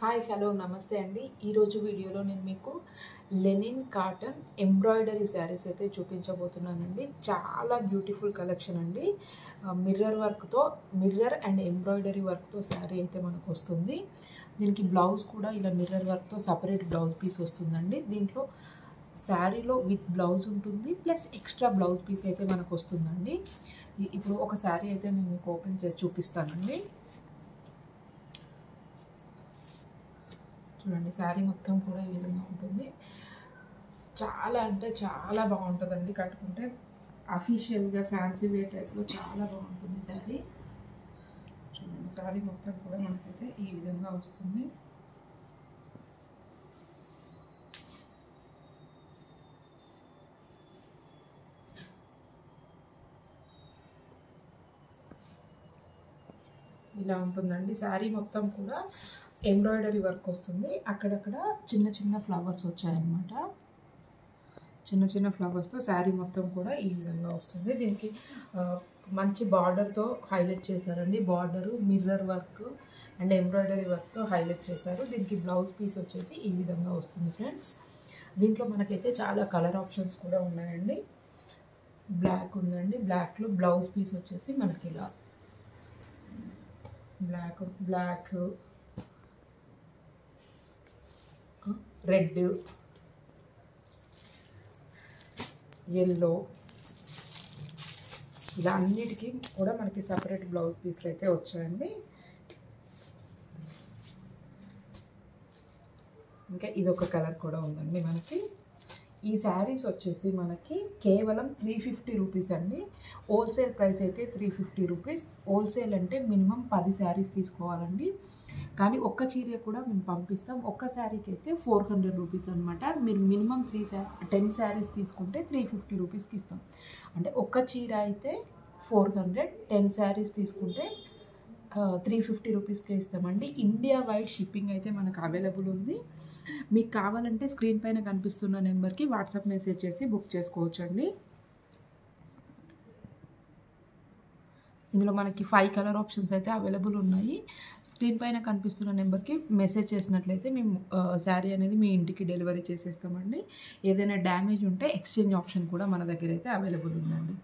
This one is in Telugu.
హాయ్ హలో నమస్తే అండి. ఈరోజు వీడియోలో నేను మీకు లెనిన్ కాటన్ ఎంబ్రాయిడరీ శారీస్ అయితే చూపించబోతున్నానండి. చాలా బ్యూటిఫుల్ కలెక్షన్ అండి. మిర్రర్ అండ్ ఎంబ్రాయిడరీ వర్క్తో శారీ అయితే మనకు వస్తుంది. దీనికి బ్లౌజ్ కూడా ఇలా మిర్రర్ వర్క్తో సపరేట్ బ్లౌజ్ పీస్ వస్తుందండి. దీంట్లో శారీలో విత్ బ్లౌజ్ ఉంటుంది, ప్లస్ ఎక్స్ట్రా బ్లౌజ్ పీస్ అయితే మనకు వస్తుందండి. ఇప్పుడు ఒక శారీ అయితే నేను మీకు ఓపెన్ చేసి చూపిస్తానండి. చూడండి, శారీ మొత్తం కూడా ఈ విధంగా ఉంటుంది. చాలా అంటే చాలా బాగుంటుందండి. కట్టుకుంటే అఫీషియల్గా ఫ్యాన్సీ వేర్ టైప్లో చాలా బాగుంటుంది శారీ. చూడండి, శారీ మొత్తం కూడా మనకైతే ఈ విధంగా వస్తుంది. ఇలా ఉంటుందండి. శారీ మొత్తం కూడా ఎంబ్రాయిడరీ వర్క్ వస్తుంది. అక్కడక్కడ చిన్న చిన్న ఫ్లవర్స్ వచ్చాయన్నమాట. చిన్న చిన్న ఫ్లవర్స్తో శారీ మొత్తం కూడా ఈ విధంగా వస్తుంది. దీనికి మంచి బార్డర్తో హైలైట్ చేశారండి. Border mirror work and embroidery వర్క్తో హైలైట్ చేశారు. దీనికి బ్లౌజ్ పీస్ వచ్చేసి ఈ విధంగా వస్తుంది ఫ్రెండ్స్. దీంట్లో మనకైతే చాలా కలర్ ఆప్షన్స్ కూడా ఉన్నాయండి. బ్లాక్ ఉందండి. బ్లాక్లో బ్లౌజ్ పీస్ వచ్చేసి మనకి ఇలా బ్లాక్ రెడ్, ఎల్లో ఇలా అన్నిటికీ కూడా మనకి సపరేట్ బ్లౌజ్ పీస్లు అయితే వచ్చాయండి. ఇంకా ఇదొక కలర్ కూడా ఉందండి మనకి. ఈ శారీస్ వచ్చేసి మనకి కేవలం 350 రూపీస్ అండి. హోల్సేల్ ప్రైస్ అయితే 350 రూపీస్. హోల్సేల్ అంటే మినిమం 10 శారీస్ తీసుకోవాలండి. కానీ ఒక్క చీర కూడా మేము పంపిస్తాం. ఒక్క శారీకి అయితే 400 రూపీస్ అనమాట. మీరు మినిమం 10 శారీస్ తీసుకుంటే 350 రూపీస్కి ఇస్తాం. అంటే ఒక్క చీర అయితే 400, 10 శారీస్ తీసుకుంటే 350 రూపీస్కే ఇస్తామండి. ఇండియా వైడ్ షిప్పింగ్ అయితే మనకు అవైలబుల్ ఉంది. మీకు కావాలంటే స్క్రీన్ పైన కనిపిస్తున్న నెంబర్కి వాట్సాప్ మెసేజ్ చేసి బుక్ చేసుకోవచ్చండి. ఇందులో మనకి 5 కలర్ ఆప్షన్స్ అయితే అవైలబుల్ ఉన్నాయి. స్క్రీన్ పైన కనిపిస్తున్న నెంబర్కి మెసేజ్ చేసినట్లయితే మేము శారీ అనేది మీ ఇంటికి డెలివరీ చేసేస్తామండి. ఏదైనా డ్యామేజ్ ఉంటే ఎక్స్చేంజ్ ఆప్షన్ కూడా మన దగ్గర అయితే అవైలబుల్ ఉందండి.